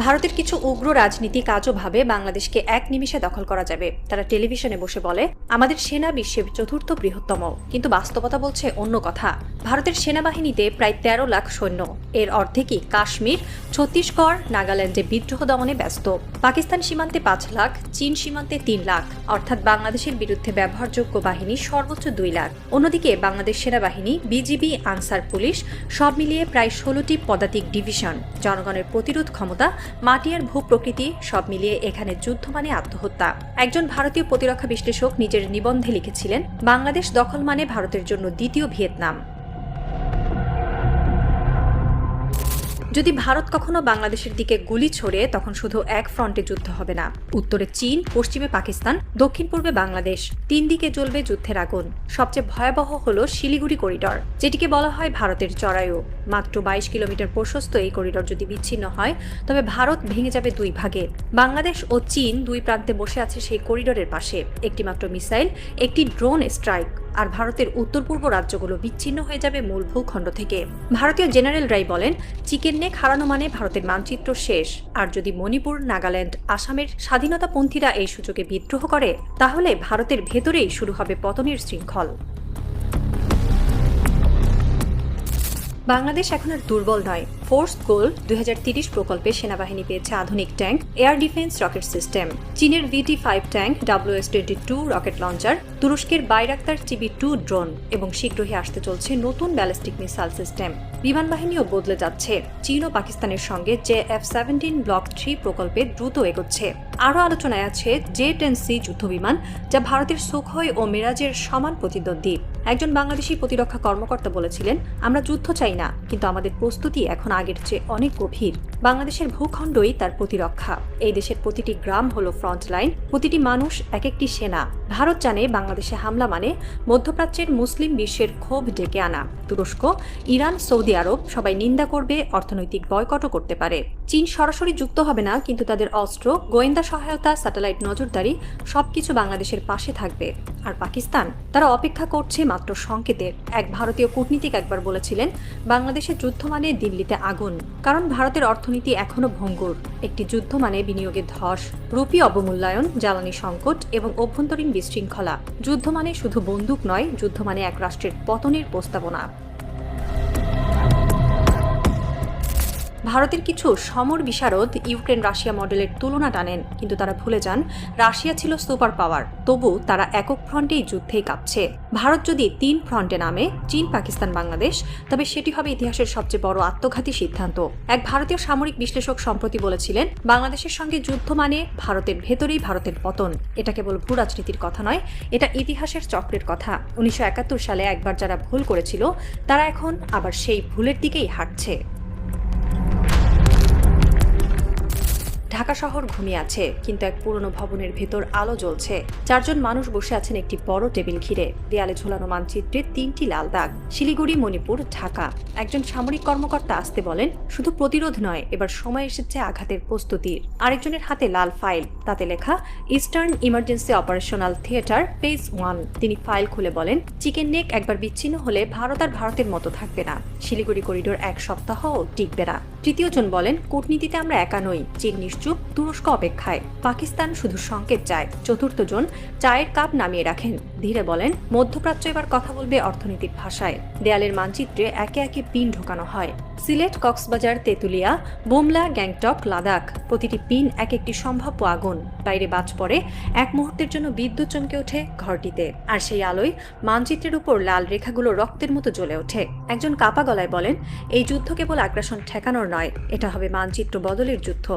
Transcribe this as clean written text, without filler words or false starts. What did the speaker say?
ভারতের কিছু উগ্র রাজনীতিক আজও ভাবে বাংলাদেশকে এক নিমিষে দখল করা যাবে। তারা টেলিভিশনে বসে বলে আমাদের সেনা বিশ্বের চতুর্থ বৃহত্তম, কিন্তু বাস্তবতা বলছে অন্য কথা। ভারতের সেনাবাহিনীতে প্রায় ১৩ লাখ সৈন্য, এর অর্ধেকই কাশ্মীর, ছত্তিশগড়, নাগাল্যান্ডে বিদ্রোহ দমনে ব্যস্ত। পাকিস্তান সীমান্তে ৫ লাখ, চীন সীমান্তে ৩ লাখ, অর্থাৎ বাংলাদেশের বিরুদ্ধে ব্যবহারযোগ্য বাহিনী সর্বোচ্চ ২ লাখ। অন্যদিকে বাংলাদেশ সেনাবাহিনী, বিজিবি, আনসার পুলিশ সব মিলিয়ে প্রায় ১৬টি পদাতিক ডিভিশন। জনগণের প্রতিরোধ ক্ষমতা, মাটি আর ভূপ্রকৃতি সব মিলিয়ে এখানে যুদ্ধ মানে আত্মহত্যা। একজন ভারতীয় প্রতিরক্ষা বিশ্লেষক নিজের নিবন্ধে লিখেছিলেন, বাংলাদেশ দখল মানে ভারতের জন্য দ্বিতীয় ভিয়েতনাম। যদি ভারত কখনো বাংলাদেশের দিকে গুলি ছোড়ে, তখন শুধু এক ফ্রন্টে যুদ্ধ হবে না। উত্তরে চীন, পশ্চিমে পাকিস্তান, দক্ষিণ পূর্বে বাংলাদেশ, ৩ দিকে জ্বলবে যুদ্ধের আগুন। সবচেয়ে ভয়াবহ হলো শিলিগুড়ি করিডর, যেটিকে বলা হয় ভারতের জরায়ু। মাত্র ২২ কিলোমিটার প্রশস্ত এই করিডর যদি বিচ্ছিন্ন হয়, তবে ভারত ভেঙে যাবে ২ ভাগে। বাংলাদেশ ও চীন ২ প্রান্তে বসে আছে সেই করিডরের পাশে। একটি মাত্র মিসাইল, একটি ড্রোন স্ট্রাইক, আর ভারতের উত্তর পূর্ব রাজ্যগুলো বিচ্ছিন্ন হয়ে যাবে মূল ভূখণ্ড থেকে। ভারতীয় জেনারেলরাই বলেন, চিকেন নেক হারানো মানে ভারতের মানচিত্র শেষ। আর যদি মণিপুর, নাগাল্যান্ড, আসামের স্বাধীনতাপন্থীরা এই সুযোগে বিদ্রোহ করে, তাহলে ভারতের ভেতরেই শুরু হবে পতনের শৃঙ্খল। বাংলাদেশ এখন আর দুর্বল নয়। ফোর্স গোল ২০৩০ প্রকল্পে সেনাবাহিনী পেয়েছে আধুনিক tank, air defence rocket system, চীনের VT-5 tank, WS-22 rocket launcher, তুরস্কের বাইরাক্তার TB-2 ড্রোন এবং শীঘ্রই আসতে চলছে নতুন ব্যালিস্টিক মিসাইল সিস্টেম। বিমান বাহিনীও বদলে যাচ্ছে। চীন ও পাকিস্তানের সঙ্গে JF-17 ব্লক 3 প্রকল্পে দ্রুত এগোচ্ছে। আরও আলোচনায় আছে J-10C যুদ্ধবিমান, যা ভারতের সুখোই ও মিরাজের সমান প্রতিদ্বন্দ্বী। একজন বাংলাদেশি প্রতিরক্ষা কর্মকর্তা বলেছিলেন, আমরা যুদ্ধ চাই না, কিন্তু আমাদের প্রস্তুতি এখন আগের চেয়ে অনেক গভীর। বাংলাদেশের ভূখণ্ডই তার প্রতিরক্ষা। এই দেশের প্রতিটি গ্রাম হলো ফ্রন্ট লাইন, প্রতিটি মানুষ এক একটি সেনা। ভারত জানে বাংলাদেশে হামলা মানে মধ্যপ্রাচ্যের মুসলিম বিশ্বের ক্ষোভ ডেকে আনা। তুরস্ক, ইরান, সৌদি আরব সবাই নিন্দা করবে, অর্থনৈতিক বয়কটও করতে পারে। চীন সরাসরি যুক্ত হবে না, কিন্তু তাদের অস্ত্র, গোয়েন্দা সহায়তা, স্যাটেলাইট নজরদারি সবকিছু বাংলাদেশের পাশে থাকবে। আর পাকিস্তান, তারা অপেক্ষা করছে মাত্র সংকেতের। এক ভারতীয় কূটনীতিক একবার বলেছিলেন, বাংলাদেশের যুদ্ধ মানে দিল্লিতে আগুন, কারণ ভারতের অর্থনীতি এখনো ভঙ্গুর। একটি যুদ্ধ মানে বিনিয়োগের ধস, রুপি অবমূল্যায়ন, জ্বালানি সংকট এবং অভ্যন্তরীণ বিশৃঙ্খলা। যুদ্ধ মানে শুধু বন্দুক নয়, যুদ্ধ মানে এক রাষ্ট্রের পতনের প্রস্তাবনা। ভারতের কিছু সমর বিশারদ ইউক্রেন রাশিয়া মডেলের তুলনা টানেন, কিন্তু তারা ভুলে যান রাশিয়া ছিল সুপার পাওয়ার, তবু তারা একক ফ্রন্টেই যুদ্ধেই কাঁপছে। ভারত যদি ৩ ফ্রন্টে নামে, চীন, পাকিস্তান, বাংলাদেশ, তবে সেটি হবে ইতিহাসের সবচেয়ে বড় আত্মঘাতী সিদ্ধান্ত। এক ভারতীয় সামরিক বিশ্লেষক সম্প্রতি বলেছিলেন, বাংলাদেশের সঙ্গে যুদ্ধ মানে ভারতের ভেতরেই ভারতের পতন। এটা কেবল ভূ রাজনীতির কথা নয়, এটা ইতিহাসের চক্রের কথা। ১৯৭১ সালে একবার যারা ভুল করেছিল, তারা এখন আবার সেই ভুলের দিকেই হাঁটছে। ঢাকা শহর ঘুমিয়ে আছে, কিন্তু এক পুরনো ভবনের ভেতর আলো জ্বলছে। ৪ জন মানুষ বসে আছেন একটি বড় টেবিল ঘিরে। দেয়ালে ঝোলানো মানচিত্রে ৩টি লাল দাগ, শিলিগুড়ি, মণিপুর, ঢাকা। একজন সামরিক কর্মকর্তা আসতে বলেন, শুধু প্রতিরোধ নয়, এবার সময় এসেছে আঘাতের প্রস্তুতির। আরেকজনের হাতে লাল ফাইল, তাতে লেখা eastern emergency operational theatre phase 1। তিনি ফাইল খুলে বলেন, চিকেন নেক একবার বিচ্ছিন্ন হলে ভারত আর ভারতের মতো থাকবে না। শিলিগুড়ি করিডোর ১ সপ্তাহও টিকবে না। তৃতীয়জন বলেন, কূটনীতিতে আমরা একা নই, চীন নিশ্চুপ, তুরস্ক অপেক্ষায়, পাকিস্তান শুধু সংকেত চায়। চতুর্থজন চায়ের কাপ নামিয়ে রাখেন, ধীরে বলেন, মধ্যপ্রাচ্য এবার কথা বলবে অর্থনীতির ভাষায়। দেয়ালের মানচিত্রে একে একে পিন ঢোকানো হয়। সিলেট, কক্সবাজার, তেঁতুলিয়া, বুমলা, গ্যাংটক, লাদাখ, প্রতিটি পিন এক একটি সম্ভাব্য আগুন। বাইরে বাজ পড়ে, এক মুহূর্তের জন্য বিদ্যুৎ চমকে ওঠে ঘরটিতে, আর সেই আলোয় মানচিত্রের উপর লাল রেখাগুলো রক্তের মতো জ্বলে ওঠে। একজন কাপা গলায় বলেন, এই যুদ্ধ কেবল আগ্রাসন ঠেকানোর নয়, এটা হবে মানচিত্র বদলের যুদ্ধ।